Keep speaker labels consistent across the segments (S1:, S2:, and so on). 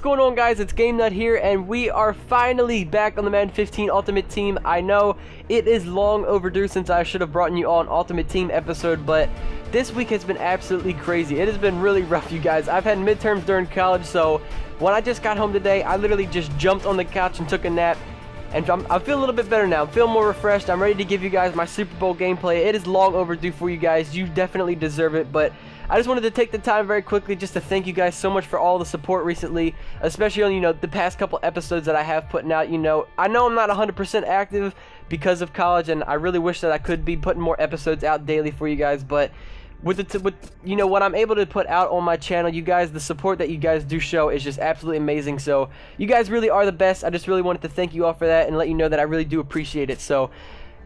S1: going on, guys? It's Game Nut here, and we are finally back on the Madden 15 Ultimate Team. I know it is long overdue since I should have brought you all an Ultimate Team episode, but this week has been absolutely crazy. It has been really rough, you guys. I've had midterms during college, so when I just got home today, I literally just jumped on the couch and took a nap. And I feel a little bit better now. I'm feeling more refreshed. I'm ready to give you guys my Super Bowl gameplay. It is long overdue for you guys. You definitely deserve it, but I just wanted to take the time very quickly just to thank you guys so much for all the support recently, especially on, the past couple episodes that I have putting out. I know I'm not 100% active because of college, and I really wish that I could be putting more episodes out daily for you guys, but with what I'm able to put out on my channel, you guys, the support that you guys do show is just absolutely amazing. So you guys really are the best. I just really wanted to thank you all for that and let you know that I really do appreciate it. So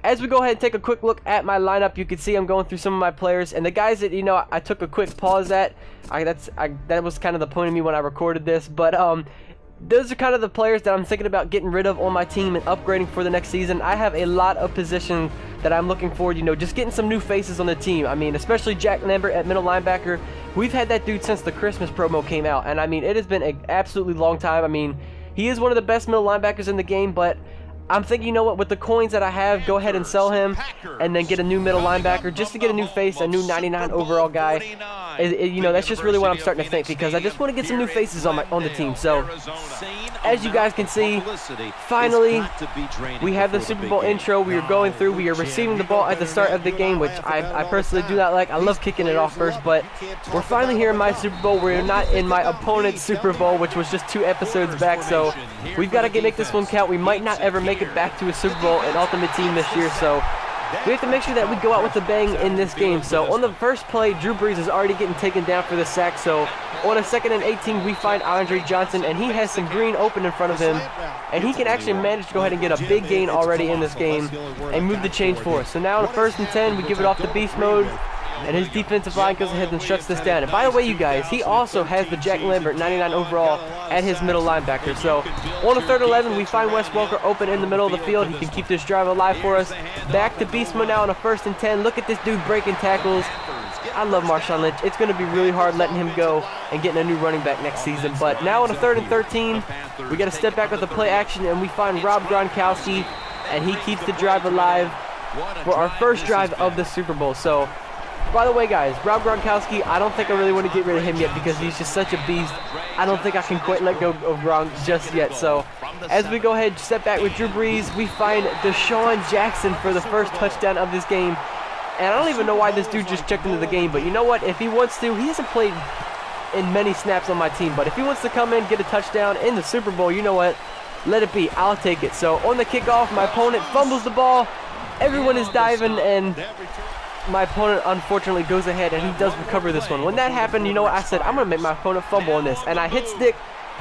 S1: as we go ahead and take a quick look at my lineup, you can see I'm going through some of my players, and the guys that I took a quick pause at. That was kind of the point of me when I recorded this, but those are kind of the players that I'm thinking about getting rid of on my team and upgrading for the next season. I have a lot of positions that I'm looking forward, just getting some new faces on the team. I mean, especially Jack Lambert at middle linebacker. We've had that dude since the Christmas promo came out, and I mean, it has been an absolutely long time. I mean, he is one of the best middle linebackers in the game, but I'm thinking, with the coins that I have, go ahead and sell him and then get a new middle linebacker just to get a new face, a new 99 overall guy. That's just really what I'm starting to think, because I just want to get some new faces on the team. So, as you guys can see, finally, we have the Super Bowl intro. We are going through. We are receiving the ball at the start of the game, which I personally do not like. I love kicking it off first, but we're finally here in my Super Bowl. We're not in my opponent's Super Bowl, which was just 2 episodes back, so we've got to make this one count. We might not ever make it back to a Super Bowl and Ultimate Team this year, so we have to make sure that we go out with a bang in this game. So on the first play, Drew Brees is already getting taken down for the sack. So on a 2nd and 18, we find Andre Johnson, and he has some green open in front of him, and he can actually manage to go ahead and get a big gain already in this game and move the chains for us. So now on a 1st and 10, we give it off to beast mode, and his defensive line goes ahead and shuts this down. And by the way, you guys, he also has the Jack Lambert 99 overall at his middle linebacker. So on a 3rd and 11, we find Wes Welker open in the middle of the field. He can keep this drive alive for us. Back to beast mode now on a 1st and 10. Look at this dude breaking tackles. I love Marshawn Lynch. It's going to be really hard letting him go and getting a new running back next season. But now on a 3rd and 13, we got to step back with the play action, and we find Rob Gronkowski, and he keeps the drive alive for our first drive of the Super Bowl. So, by the way, guys, Rob Gronkowski, I don't think I really want to get rid of him yet because he's just such a beast. I don't think I can quite let go of Gronk just yet. So, as we go ahead and step back with Drew Brees, we find Deshaun Jackson for the first touchdown of this game. And I don't even know why this dude just checked into the game, but you know what? If he wants to, he hasn't played in many snaps on my team, but if he wants to come in, get a touchdown in the Super Bowl, you know what? Let it be. I'll take it. So, on the kickoff, my opponent fumbles the ball. Everyone is diving, and my opponent unfortunately goes ahead and he does recover this one. When that happened, you know what? I said, I'm going to make my opponent fumble on this. And I hit stick.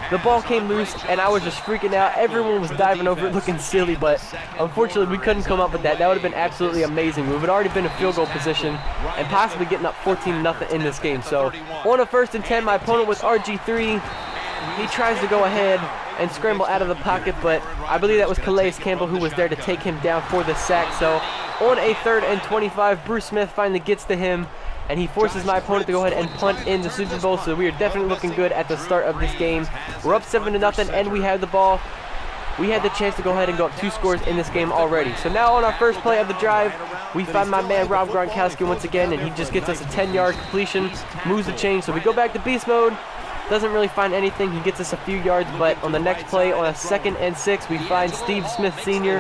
S1: The ball came loose, and I was just freaking out. Everyone was diving over it looking silly, but unfortunately we couldn't come up with that. That would have been absolutely amazing. We would have already been in field goal position and possibly getting up 14-0 in this game. So on a 1st and 10, my opponent was RG3. He tries to go ahead and scramble out of the pocket, but I believe that was Calais Campbell who was there to take him down for the sack. So on a 3rd and 25, Bruce Smith finally gets to him, and he forces my opponent to go ahead and punt in the Super Bowl. So we are definitely looking good at the start of this game. We're up 7-0, and we have the ball. We had the chance to go ahead and go up 2 scores in this game already. So now on our first play of the drive, we find my man Rob Gronkowski once again, and he just gets us a 10-yard completion, moves the chain. So we go back to beast mode. Doesn't really find anything. He gets us a few yards, but on the next play, on a 2nd and 6, we find Steve Smith Sr.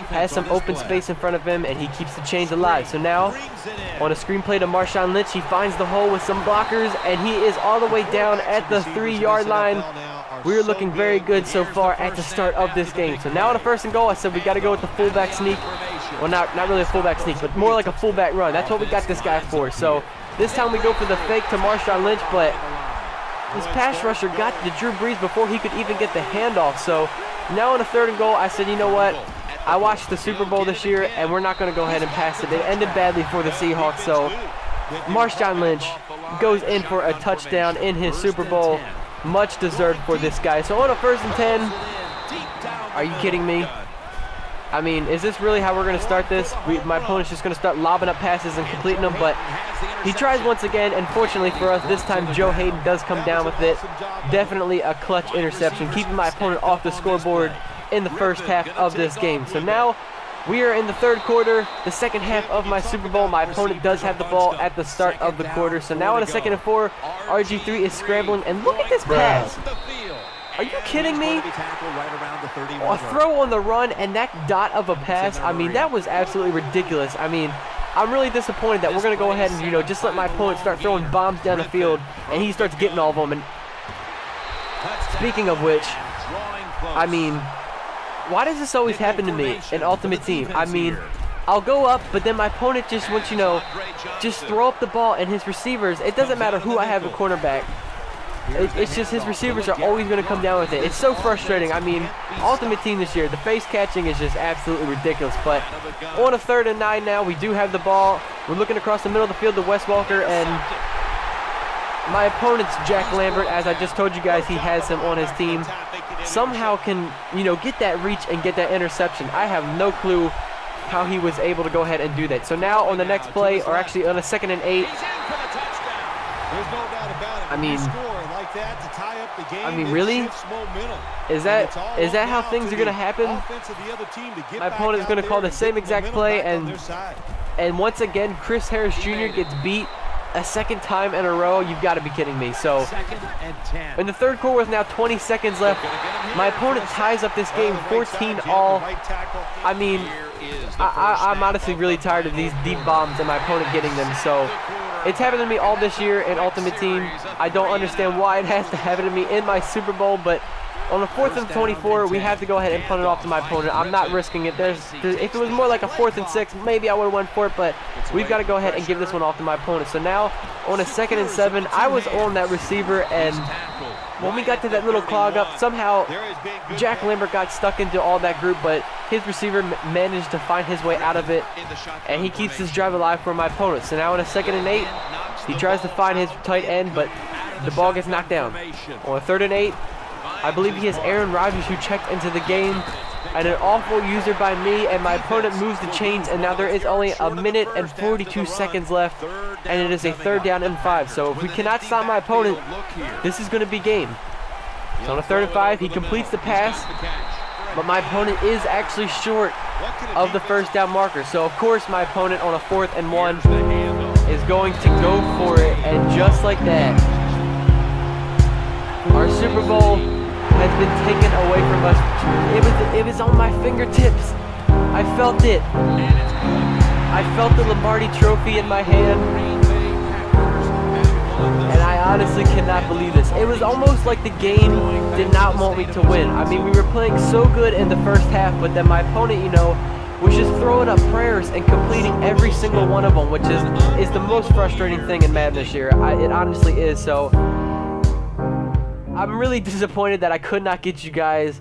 S1: has some open space in front of him, and he keeps the chains alive. So now, on a screen play to Marshawn Lynch, he finds the hole with some blockers, and he is all the way down at the 3-yard line. We're looking very good so far at the start of this game. So now on a 1st and goal, I said we got to go with the fullback sneak. Well, not really a fullback sneak, but more like a fullback run. That's what we got this guy for. So this time we go for the fake to Marshawn Lynch, but this pass rusher got to Drew Brees before he could even get the handoff. So now on a 3rd and goal, I said, you know what? I watched the Super Bowl this year, and we're not going to go ahead and pass it. It ended badly for the Seahawks, so Marshawn Lynch goes in for a touchdown in his Super Bowl. Much deserved for this guy. So on a 1st and 10, are you kidding me? I mean, is this really how we're going to start this? My opponent's just going to start lobbing up passes and completing them, but he tries once again, and fortunately for us, this time Joe Hayden does come down with it. Definitely a clutch interception, keeping my opponent off the scoreboard in the first half of this game. So now we are in the third quarter, the second half of my Super Bowl. My opponent does have the ball at the start of the quarter. So now on a 2nd and 4, RG3 is scrambling, and look at this pass. Are you kidding me? A throw on the run and that dot of a pass, I mean, that was absolutely ridiculous. I mean, I'm really disappointed that we're going to go ahead and, you know, just let my opponent start throwing bombs down the field, and he starts getting all of them. And speaking of which, I mean, why does this always happen to me in Ultimate Team? I mean, I'll go up, but then my opponent just wants, you know, just throw up the ball, and his receivers, it doesn't matter who I have at cornerback. It's just his receivers are always going to come down with it. It's so frustrating. I mean, Ultimate Team this year, the face catching is just absolutely ridiculous. But on a 3rd and 9 now, we do have the ball. We're looking across the middle of the field to Wes Walker, and my opponent's Jack Lambert. As I just told you guys, he has him on his team. Somehow can, you know, get that reach and get that interception. I have no clue how he was able to go ahead and do that. So now on the next play, or actually on a 2nd and 8, I mean, really? Is that how things are going to happen? My opponent is going to call the same exact play, and once again, Chris Harris Jr. gets beat a second time in a row. You've got to be kidding me. So in the third quarter with now 20 seconds left, my opponent ties up this game 14-all. I mean, I'm honestly really tired of these deep bombs and my opponent getting them. So it's happened to me all this year in Ultimate Team. I don't understand why it has to happen to me in my Super Bowl, but on a 4th and 24, we have to go ahead and punt it off to my opponent. I'm not risking it. If it was more like a 4th and 6, maybe I would have went for it, but we've got to go ahead and give this one off to my opponent. So now on a 2nd and 7, I was on that receiver, and when we got to that little clog up, somehow Jack Lambert got stuck into all that group, but his receiver managed to find his way out of it, and he keeps this drive alive for my opponent. So now on a 2nd and 8, he tries to find his tight end, but the ball gets knocked down. On a 3rd and 8, I believe he has Aaron Rodgers who checked into the game, and an awful user by me, and my opponent moves the chains, and now there is only a minute and 42 seconds left, and it is a 3rd down and 5. So if we cannot stop my opponent, this is going to be game. So on a 3rd and 5, he completes the pass, but my opponent is actually short of the 1st down marker. So of course my opponent on a 4th and 1 is going to go for it, and just like that, our Super Bowl has been taken away from us. It was on my fingertips. I felt it. I felt the Lombardi trophy in my hand, and I honestly cannot believe this. It was almost like the game did not want me to win. I mean, we were playing so good in the first half, but then my opponent, you know, was just throwing up prayers and completing every single one of them, which is the most frustrating thing in Madden this year. It honestly is. So I'm really disappointed that I could not get you guys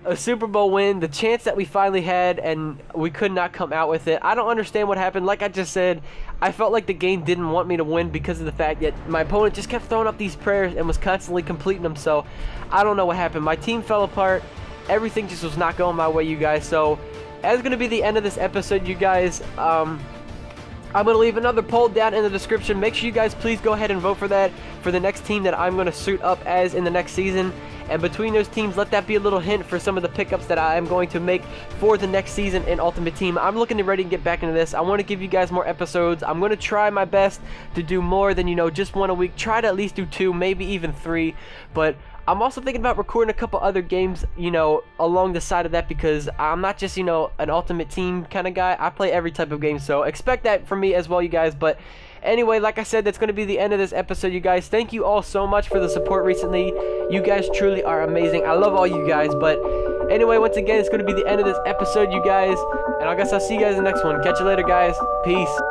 S1: a Super Bowl win, the chance that we finally had, and we could not come out with it. I don't understand what happened. Like I just said, I felt like the game didn't want me to win because of the fact that my opponent just kept throwing up these prayers and was constantly completing them. So I don't know what happened. My team fell apart. Everything just was not going my way, you guys. So that's going to be the end of this episode, you guys. I'm going to leave another poll down in the description. Make sure you guys please go ahead and vote for that, for the next team that I'm going to suit up as in the next season. And between those teams, let that be a little hint for some of the pickups that I am going to make for the next season in Ultimate Team. I'm looking ready to get back into this. I want to give you guys more episodes. I'm going to try my best to do more than, you know, just one a week. Try to at least do 2, maybe even 3. But I'm also thinking about recording a couple other games, you know, along the side of that, because I'm not just, you know, an Ultimate Team kind of guy. I play every type of game, so expect that from me as well, you guys. But anyway, like I said, that's going to be the end of this episode, you guys. Thank you all so much for the support recently. You guys truly are amazing. I love all you guys. But anyway, once again, it's going to be the end of this episode, you guys. And I guess I'll see you guys in the next one. Catch you later, guys. Peace.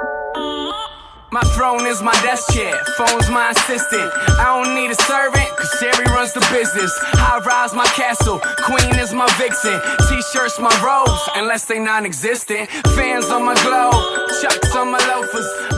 S2: My throne is my desk chair, phone's my assistant. I don't need a servant, cause Sherry runs the business. I rise my castle, queen is my vixen. T-shirts my robes, unless they non-existent. Fans on my globe, chucks on my loafers.